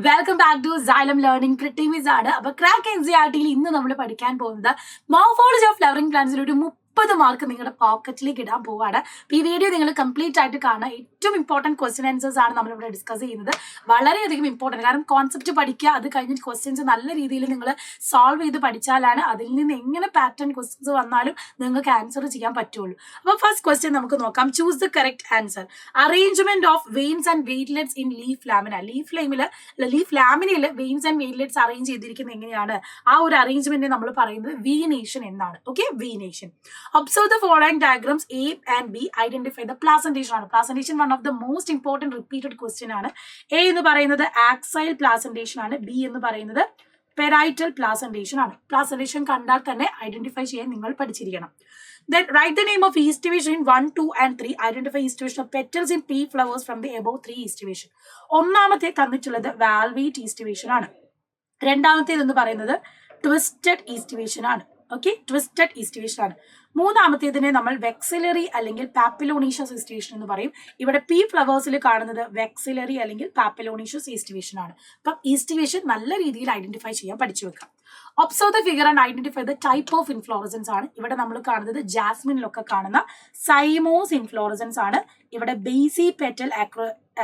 Welcome back to Xylem learning പ്രിട്ടിമിസ് ആണ്. അപ്പൊ ക്രാക്ക് എൻസിആർടിയിൽ ഇന്ന് നമ്മൾ പഠിക്കാൻ പോകുന്നത് മോർഫോളജി ഓഫ് ഫ്ലവറിംഗ് പ്ലാന്റ്സിൽ ഒരു 30 മാർക്ക് നിങ്ങളുടെ പോക്കറ്റിലേക്ക് ഇടാൻ പോവാണ്. ഈ വീഡിയോ നിങ്ങൾ കംപ്ലീറ്റ് ആയിട്ട് കാണുക. ഏറ്റവും ഇമ്പോർട്ടൻറ്റ് ക്വസ്റ്റ്യൻ ആൻസേഴ്സ് ആണ് നമ്മളിവിടെ ഡിസ്കസ് ചെയ്യുന്നത്. വളരെയധികം ഇമ്പോർട്ടൻറ്റ്, കാരണം കോൺസെപ്റ്റ് പഠിക്കുക, അത് കഴിഞ്ഞിട്ട് ക്വസ്റ്റ്യൻസ് നല്ല രീതിയിൽ നിങ്ങൾ സോൾവ് ചെയ്ത് പഠിച്ചാലാണ് അതിൽ നിന്ന് എങ്ങനെ പാറ്റേൺ ക്വസ്റ്റ്യൻസ് വന്നാലും നിങ്ങൾക്ക് ആൻസർ ചെയ്യാൻ പറ്റുള്ളൂ. അപ്പോൾ ഫസ്റ്റ് ക്വസ്റ്റ്യൻ നമുക്ക് നോക്കാം. Choose the correct answer. Arrangement of veins and veinlets in leaf lamina. Leaf ലാമിനയിൽ വെയിൻസ് ആൻഡ് വെയിറ്റ്ലെറ്റ്സ് അറേഞ്ച് ചെയ്തിരിക്കുന്നത് എങ്ങനെയാണ്? ആ ഒരു അറേഞ്ച്മെന്റ് നമ്മൾ പറയുന്നത് വീനേഷൻ എന്നാണ്. Okay, venation. Observe the following diagrams A and B. Identify the placentation ആണ്. Placentation one of the most important repeated question ആണ്. A എന്ന് പറയുന്നത് ആക്സൈൽ പ്ലാസന്റേഷൻ ആണ്. B എന്ന് പറയുന്നത് പെരൈറ്റൽ പ്ലാസന്റേഷൻ ആണ്. പ്ലാസന്റേഷൻ കണ്ടാൽ തന്നെ ഐഡന്റിഫൈ ചെയ്യാൻ നിങ്ങൾ പഠിച്ചിരിക്കണം. Then write the name of yeast division in 1, 2 and 3. Identify yeast division of petals in pea flowers from the above 3 yeast division. ഒന്നാമത്തെ തന്നിട്ടുള്ളത് വാൽവേറ്റ് yeast division ആണ്. രണ്ടാമത്തേത് എന്ന് പറയുന്നത് ട്വിസ്റ്റഡ് yeast division ആണ്. ഓക്കെ, ട്വിസ്റ്റഡ് yeast division ആണ്. മൂന്നാമത്തേതിനെ നമ്മൾ വെക്സിലറി അല്ലെങ്കിൽ പാപ്പിലോണീഷ്യസ് yeast division എന്ന് പറയും. ഇവിടെ പി ഫ്ലവേഴ്സിൽ കാണുന്നത് വെക്സിലറി അല്ലെങ്കിൽ പാപ്പിലോണീഷ്യസ് yeast division ആണ്. അപ്പം yeast division നല്ല രീതിയിൽ ഐഡന്റിഫൈ ചെയ്യാൻ പഠിച്ചു വെക്കാം. Observe the figure and identify the type of inflorescence ആണ്. ഇവിടെ നമ്മൾ കാണുന്നത് ജാസ്മിനിലൊക്കെ കാണുന്ന സൈമോസ് ഇൻഫ്ലോറസൻസ് ആണ്. ഇവിടെ ബേസി പെറ്റൽ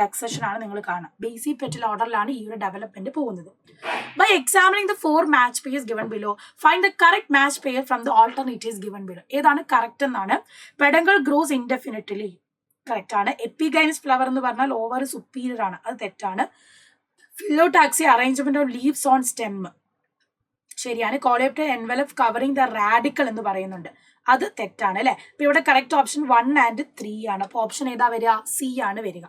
ആക്സഷൻ ആണ് നിങ്ങൾ കാണുക. ബേസി പെറ്റൽ ഓർഡറിലാണ് ഈ ഒരു ഡെവലപ്മെന്റ് പോകുന്നത്. By examining the 4 match pairs given below find the correct match pair from the alternatives given below. ഏതാണ് കറക്റ്റ് എന്നാണ്. പെഡങ്കൽ ഗ്രോസ് ഇൻഡെഫിനിറ്റ്ലി കറക്റ്റ് ആണ്. എപ്പിഗൈനസ് ഫ്ലവർ എന്ന് പറഞ്ഞാൽ ഓവർ സുപ്പീരിയർ ആണ്, അത് തെറ്റാണ്. Phyllotaxy arrangement of leaves on stem ശരിയാണ്. Coleoptile envelope covering the radicle എന്ന് പറയുന്നുണ്ട്, അത് തെറ്റാണ് അല്ലെ. അപ്പൊ ഇവിടെ കറക്റ്റ് ഓപ്ഷൻ 1 and 3 ആണ്. അപ്പൊ ഓപ്ഷൻ ഏതാ വരിക? സി ആണ് വരിക.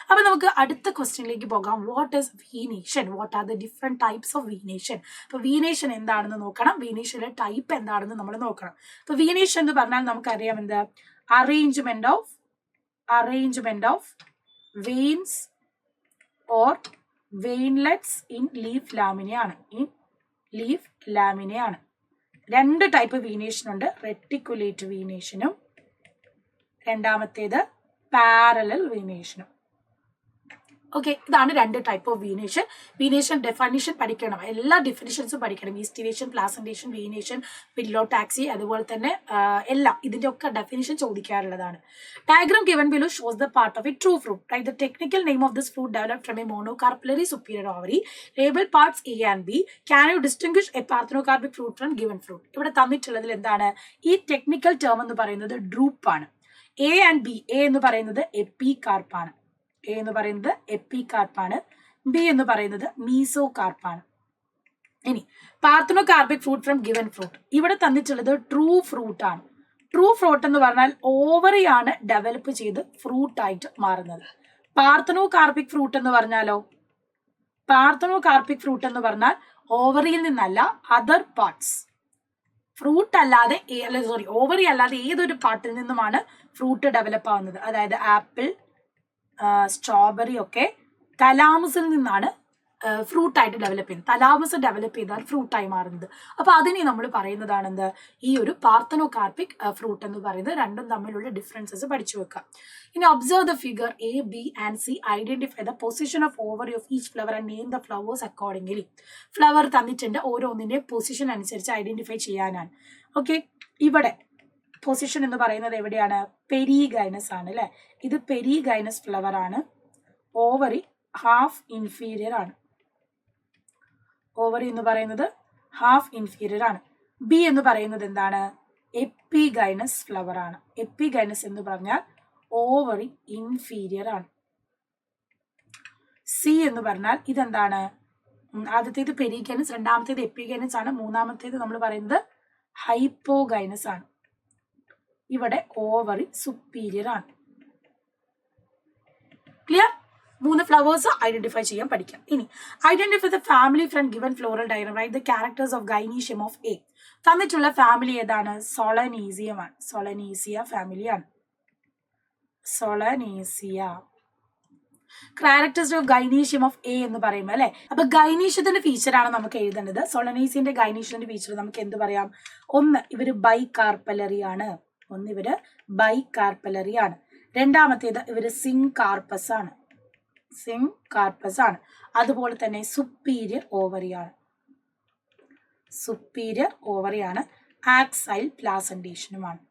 അപ്പൊ നമുക്ക് അടുത്ത ക്വസ്റ്റ്യനിലേക്ക് പോകാം. What is venation? What are the different types of venation? അപ്പൊ വീനേഷൻ എന്താണെന്ന് നോക്കണം. വീനേഷന്റെ ടൈപ്പ് എന്താണെന്ന് നമ്മൾ നോക്കണം. അപ്പൊ വീനേഷൻ എന്ന് പറഞ്ഞാൽ നമുക്കറിയാം എന്ത്? Arrangement of veins or veinlets in leaf ലാമിനയാണ്. രണ്ട് ടൈപ്പ് വീനേഷൻ ഉണ്ട്. റെറ്റിക്കുലേറ്റ് വീനേഷനും രണ്ടാമത്തേത് പാരലൽ വീനേഷനും. ഓക്കെ, ഇതാണ് രണ്ട് type of venation. Venation definition പഠിക്കണം, എല്ലാ ഡെഫിനിഷൻസും പഠിക്കണം. yeast division, placentation, venation, phyllotaxy, അതുപോലെ തന്നെ എല്ലാം ഇതിന്റെ ഒക്കെ ഡെഫിനിഷൻ ചോദിക്കാറുള്ളതാണ്. Diagram given below shows the part of a true fruit. Write the technical name of this fruit developed from a monocarpellary superior ovary. Label parts A and B. Can you distinguish a parthenocarpic fruit from given fruit? ഇവിടെ തന്നിട്ടുള്ളതിൽ എന്താണ് ഈ technical term എന്ന് പറയുന്നത്? Drupe ആണ്. A and B. A എന്ന് പറയുന്നത് എപ്പികാർപ്പാണ്. A എന്ന് പറയുന്നത് എപ്പികാർപ്പാണ്. ബി എന്ന് പറയുന്നത് മീസോകാർപ്പാണ്. ഇനി parthenocarpic fruit from given fruit. ഇവിടെ തന്നിട്ടുള്ളത് ട്രൂ ഫ്രൂട്ട് ആണ്. ട്രൂ ഫ്രൂട്ട് എന്ന് പറഞ്ഞാൽ ഓവറിയാണ് ഡെവലപ്പ് ചെയ്ത് ഫ്രൂട്ട് ആയിട്ട് മാറുന്നത്. പാർത്തനോകാർപ്പിക് ഫ്രൂട്ട് എന്ന് പറഞ്ഞാലോ? പാർത്തനോകാർപ്പിക് ഫ്രൂട്ട് എന്ന് പറഞ്ഞാൽ ഓവറിയിൽ നിന്നല്ല, അതർ പാർട്സ്. ഫ്രൂട്ട് അല്ലാതെ ഓവറി അല്ലാതെ ഏതൊരു പാർട്ടിൽ നിന്നുമാണ് ഫ്രൂട്ട് ഡെവലപ്പ് ആവുന്നത്. അതായത് ആപ്പിൾ, സ്ട്രോബെറി ഒക്കെ തലാമസിൽ നിന്നാണ് ഫ്രൂട്ട് ആയിട്ട് ഡെവലപ്പ് ചെയ്യുന്നത്. തലാമസ് ഡെവലപ്പ് ചെയ്താൽ ഫ്രൂട്ടായി മാറുന്നത്. അപ്പൊ അതിനെ നമ്മൾ പറയുന്നതാണ് എന്ത്? ഈ ഒരു പാർത്തനോകാർപ്പിക് ഫ്രൂട്ട് എന്ന് പറയുന്നത്. രണ്ടും തമ്മിലുള്ള ഡിഫറൻസസ് പഠിച്ചു വെക്കാം. ഇനി observe the figure A, B and C. Identify the position of ovary of each flower and name the flowers accordingly. Flower തന്നിട്ടുണ്ട്, ഓരോന്നിന്റെ പൊസിഷൻ അനുസരിച്ച് ഐഡന്റിഫൈ ചെയ്യാനാണ്. ഓക്കെ, ഇവിടെ പൊസിഷൻ എന്ന് പറയുന്നത് എവിടെയാണ്? പെരിഗൈനസ് ആണ് അല്ലെ. ഇത് പെരിഗൈനസ് ഫ്ലവർ ആണ്. ഓവറി ഹാഫ് ഇൻഫീരിയർ ആണ്. ഓവറി എന്ന് പറയുന്നത് ഹാഫ് ഇൻഫീരിയർ ആണ്. ബി എന്ന് പറയുന്നത് എന്താണ്? എപ്പിഗൈനസ് ഫ്ലവർ ആണ്. എപ്പിഗൈനസ് എന്ന് പറഞ്ഞാൽ ഓവറി ഇൻഫീരിയർ ആണ്. സി എന്ന് പറഞ്ഞാൽ ഇതെന്താണ്? ആദ്യത്തേത് പെരിഗൈനസ്, രണ്ടാമത്തേത് എപ്പിഗൈനസ് ആണ്, മൂന്നാമത്തേത് നമ്മൾ പറയുന്നത് ഹൈപ്പോഗൈനസ് ആണ്. ഇവിടെ ഓവറി സുപ്പീരിയർ ആണ്. ക്ലിയർ? 3 ഫ്ലവേഴ്സ് ഐഡന്റിഫൈ ചെയ്യാൻ പഠിക്കാം. ഇനി identify the family from given floral diagram. Write the characters of gynoecium of A. തന്നിട്ടുള്ള ഫാമിലി ഏതാണ്? സോളനീസിയം ആണ്. സോളനീസിയ ഫാമിലിയാണ്. Solanaceae. Characters of gynoecium of A എന്ന് പറയുമ്പോൾ അല്ലെ. അപ്പൊ ഗൈനീഷ്യത്തിന്റെ ഫീച്ചറാണ് നമുക്ക് എഴുതേണ്ടത്. സോളനീസിയന്റെ ഗൈനീഷ്യത്തിന്റെ ഫീച്ചർ നമുക്ക് എന്ത് പറയാം? ഒന്ന്, ഇവര് ബൈകാർപ്പലറി ആണ്. രണ്ടാമത്തേത് ഇവര് സിങ്കാർപ്പസ് ആണ്. അതുപോലെ തന്നെ സുപ്പീരിയർ ഓവറിയാണ്. സുപ്പീരിയർ ഓവറിയാണ്. ആക്സൈൽ പ്ലാസന്റേഷനുമാണ്.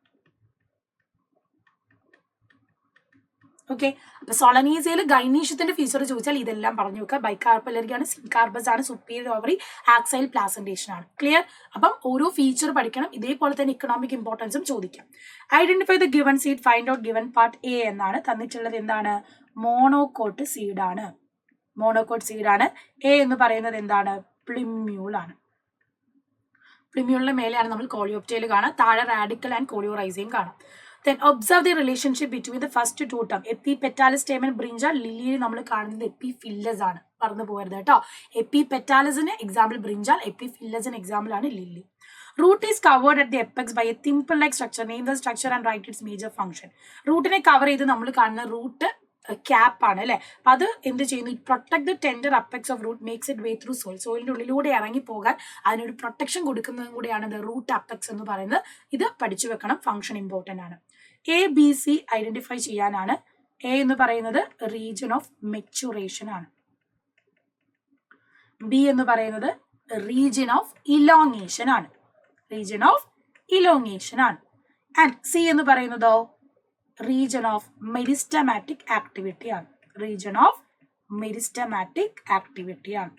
ഓക്കെ, അപ്പൊ സോളനീസയിൽ ഗൈനീഷ്യത്തിന്റെ ഫീച്ചർ ചോദിച്ചാൽ ഇതെല്ലാം പറഞ്ഞു വെക്കുക. ബൈകാർപ്പലറിയാണ്, സിൻകാർബസ് ആണ്, സുപ്പീരിയർ ഓവറി, ആക്സൈൽ പ്ലാസന്റേഷൻ ആണ്. ക്ലിയർ? അപ്പം ഓരോ ഫീച്ചർ പഠിക്കണം. ഇതേപോലെ തന്നെ ഇക്കണോമിക് ഇമ്പോർട്ടൻസും ചോദിക്കാം. Identify the given seed, find out given part A എന്നാണ് തന്നിട്ടുള്ളത്. എന്താണ്? മോണോകോട്ട് സീഡ് ആണ്. മോണോകോട്ട് സീഡ് ആണ്. എ എന്ന് പറയുന്നത് എന്താണ്? പ്ലിമ്യൂൾ ആണ്. പ്ലിമ്യൂളിന്റെ മേലെയാണ് നമ്മൾ കോളിയോപ്റ്റൈൽ കാണാം, താഴെ റാഡിക്കൽ ആൻഡ് കോളിയോറൈസിയം കാണാം. Then observe the relationship between the first two term. Epipetalous stamen brinjal, ലില്ലിയിൽ നമ്മൾ കാണുന്നത് എപ്പിഫില്ലസ് ആണ്. പറഞ്ഞു പോകരുത് കേട്ടോ. എപ്പിപെറ്റാലസിന് എക്സാമ്പിൾ ബ്രിഞ്ചാൽ, എപ്പിഫില്ലസിന് എക്സാമ്പിൾ ആണ് lily. Root is covered at the apex by a thimble like structure. Name the structure and write its major function. റൂട്ടിനെ കവർ ചെയ്ത് നമ്മൾ കാണുന്ന റൂട്ട് ക്യാപ്പ് ആണ് അല്ലെ. അത് എന്ത് ചെയ്യുന്നു? Protect the tender apex of root, makes it way through soil. സോയിലിന്റെ ഉള്ളിലൂടെ ഇറങ്ങി പോകാൻ അതിനൊരു പ്രൊട്ടക്ഷൻ കൊടുക്കുന്നതും കൂടിയാണ് റൂട്ട് അപ്പെക്സ് എന്ന് പറയുന്നത്. ഇത് പഠിച്ചു വെക്കണം, ഫംഗ്ഷൻ ഇമ്പോർട്ടന്റ് ആണ്. എ ബി സി ഐഡന്റിഫൈ ചെയ്യാനാണ്. എ എന്ന് പറയുന്നത് റീജിയൻ ഓഫ് മെച്ചുറേഷൻ ആണ്. ബി എന്ന് പറയുന്നത് റീജിയൻ ഓഫ് ഇലോങ്ങേഷൻ ആണ്. റീജിയൻ ഓഫ് ഇലോങ്ങേഷൻ ആണ്. ആൻഡ് സി എന്ന് പറയുന്നതോ റീജിയൻ ഓഫ് മെരിസ്റ്റമാറ്റിക് ആക്ടിവിറ്റി ആണ്. റീജിയൻ ഓഫ് മെരിസ്റ്റമാറ്റിക് ആക്ടിവിറ്റി ആണ്.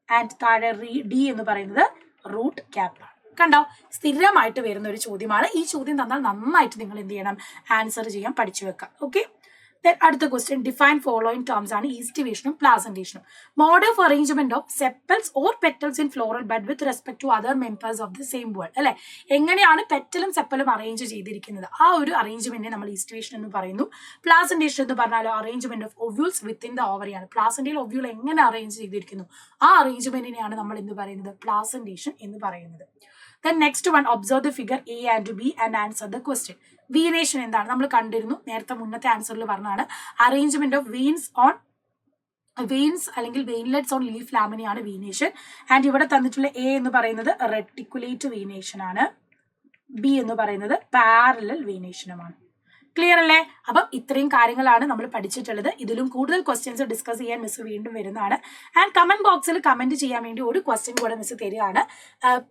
ആൻഡ് താഴെ ഡി എന്ന് പറയുന്നത് റൂട്ട് ക്യാപ്പ് ആണ്. കണ്ടോ? സ്ഥിരമായിട്ട് വരുന്ന ഒരു ചോദ്യമാണ്. ഈ ചോദ്യം തന്നാൽ നന്നായിട്ട് നിങ്ങൾ എന്ത് ചെയ്യണം? ആൻസർ ചെയ്യാൻ പഠിച്ചു വെക്കാം. ഓക്കെ, അടുത്ത ക്വസ്റ്റ്യൻ, ഡിഫൈൻ ഫോളോയിങ് ടേംസ് ആണ് ഈസ്റ്റിവേഷനും പ്ലാസന്റേഷനും. Mode of arrangement of sepals or petals in floral bud with respect to other members of the same whorl. അല്ലെ, എങ്ങനെയാണ് പെറ്റലും സെപ്പലും അറേഞ്ച് ചെയ്തിരിക്കുന്നത്, ആ ഒരു അറേഞ്ച്മെന്റിനെ നമ്മൾ ഈസ്റ്റിവേഷൻ എന്ന് പറയുന്നു. പ്ലാസന്റേഷൻ എന്ന് പറഞ്ഞാൽ arrangement of ovules within the ഓവറിയാണ്. പ്ലാസന്റയിൽ ഒവ്യൂൾ എങ്ങനെ അറേഞ്ച് ചെയ്തിരിക്കുന്നു, ആ അറേഞ്ച്മെന്റിനെയാണ് നമ്മൾ എന്ത് പറയുന്നത്? പ്ലാസന്റേഷൻ എന്ന് പറയുന്നത്. Then next one, observe the figure A and B and answer the question. Venation എന്താണ്? നമ്മൾ കണ്ടിരുന്നു, നേരത്തെ മുന്നത്തെ ആൻസറിൽ പറഞ്ഞാണ്. അറേഞ്ച്മെന്റ് ഓഫ് വെയിൻസ് അല്ലെങ്കിൽ വെയിൻലെറ്റ്സ് ഓൺ ലീഫ് ലാമിനയാണ് വീനേഷൻ. ആൻഡ് ഇവിടെ തന്നിട്ടുള്ള എ എന്ന് പറയുന്നത് റെട്ടിക്കുലേറ്റ് വീനേഷൻ ആണ്. ബി എന്ന് പറയുന്നത് പാരലൽ വീനേഷനുമാണ്. ക്ലിയർ അല്ലേ? അപ്പം ഇത്രയും കാര്യങ്ങളാണ് നമ്മൾ പഠിച്ചിട്ടുള്ളത്. ഇതിലും കൂടുതൽ ക്വസ്റ്റ്യൻസ് ഡിസ്കസ് ചെയ്യാൻ മിസ് വീണ്ടും വരുന്നതാണ്. ആൻഡ് കമന്റ് ബോക്സിൽ കമന്റ് ചെയ്യാൻ വേണ്ടി ഒരു ക്വസ്റ്റ്യൻ കൂടെ മിസ് തരികയാണ്.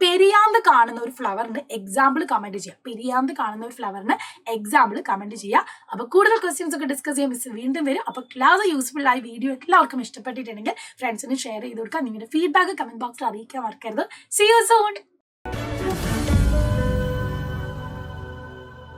പെരിയാന്ത് കാണുന്ന ഒരു ഫ്ലവറിന് എക്സാമ്പിൾ കമന്റ് ചെയ്യുക. പെരിയാന്ത് കാണുന്ന ഒരു ഫ്ലവറിന് എക്സാമ്പിൾ കമന്റ് ചെയ്യുക. അപ്പൊ കൂടുതൽ ക്വസ്റ്റ്യൻസ് ഒക്കെ ഡിസ്കസ് ചെയ്യാൻ മിസ് വീണ്ടും വരും. അപ്പൊ ക്ലാസ് യൂസ്ഫുൾ ആയി വീഡിയോ എല്ലാവർക്കും ഇഷ്ടപ്പെട്ടിട്ടുണ്ടെങ്കിൽ ഫ്രണ്ട്സിന് ഷെയർ ചെയ്ത് കൊടുക്കുക. നിങ്ങളുടെ ഫീഡ്ബാക്ക് കമന്റ് ബോക്സിൽ അറിയിക്കാൻ മറക്കരുത്. See you soon.